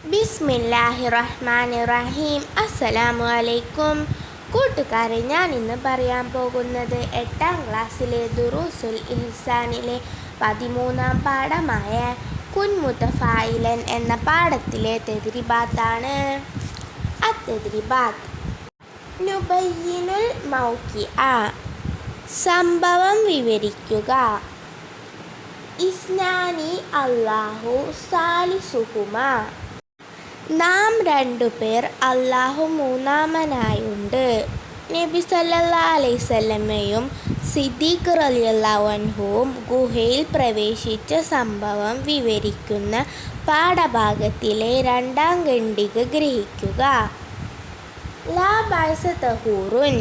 ബിസ്മില്ലാഹിറഹ്മാനിറഹീം. അസ്സലാമു അലൈക്കും. കൂട്ടുകാരെ, ഞാൻ ഇന്ന് പറയാൻ പോകുന്നത് 8ാം ക്ലാസ്സിലെ ദുറൂസുൽ ഇഹ്സാനിലെ 13ാം പാഠമായ കുൻ മുതഫായിലൻ എന്ന പാഠത്തിലെ തദ്രിബാത്താണ്. അത്തദ്രിബാത്ത്: നുബയ്യിനുൽ മൗഖിഅ, സംഭവം വിവരിക്കുക. ഇസ്നാനി അല്ലാഹു സാലിസുഹുമാ, നാം രണ്ടുപേർ, അല്ലാഹു മൂന്നാമനായുണ്ട്. നബി സല്ലല്ലാഹു അലൈഹി വസല്ലമയും സിദ്ദീഖ് റളിയല്ലാഹു അൻഹുവും ഗുഹയിൽ പ്രവേശിച്ച സംഭവം വിവരിക്കുന്ന പാഠഭാഗത്തിലെ 2ാം ഖണ്ഡിക ഗ്രഹിക്കുക. ലാ ബഅസ തഹൂറുൻ,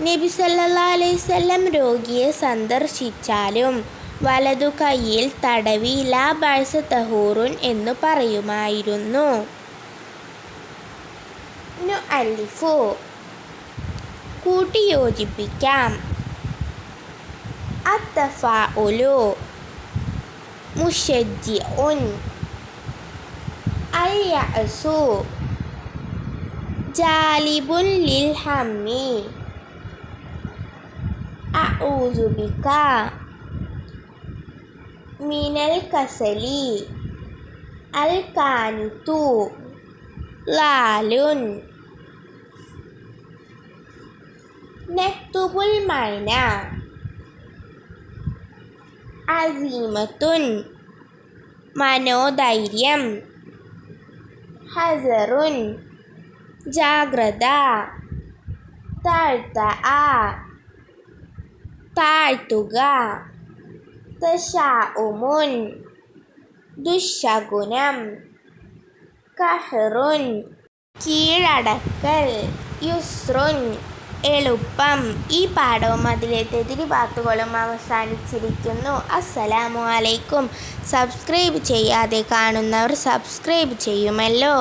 നബി സല്ലല്ലാഹു അലൈഹി വസല്ലം രോഗിയെ സന്ദർശിച്ചാലും വലതു കൈയിൽ തടവി ലാ ബഅസ തഹൂറുൻ എന്നു പറയുമായിരുന്നു. നുഅല്ലിഫു, കൂട്ടിയോജിപ്പിക്കാം. അത്തഫാഉലു മുശജ്ജിഉൻ, അൽ യഅസു ജാലിബുൻ ലിൽ ഹമ്മി, അഊദു ബിക മിനൽ കസലി, അൽ കാനിതു ലാലുൻ. നക്തുബുൽ മഅന, അസീമത്തുൻ മനോധൈര്യം, ഹസറുൻ ജാഗ്രത, താഴ്ത്തുക താഴ്ത്തുക, തശാഉമുൻ ദുശ്ശകുനം, ഖഹ്റുൻ കീഴടക്കൽ, യുസ്റുൻ എളുപ്പം. ഈ പാഠവും അതിലെ തദ്രിബാത്തുകളും അവസാനിച്ചിരിക്കുന്നു. അസ്സലാമു അലൈക്കും. സബ്സ്ക്രൈബ് ചെയ്യാതെ കാണുന്നവർ സബ്സ്ക്രൈബ് ചെയ്യുമല്ലോ.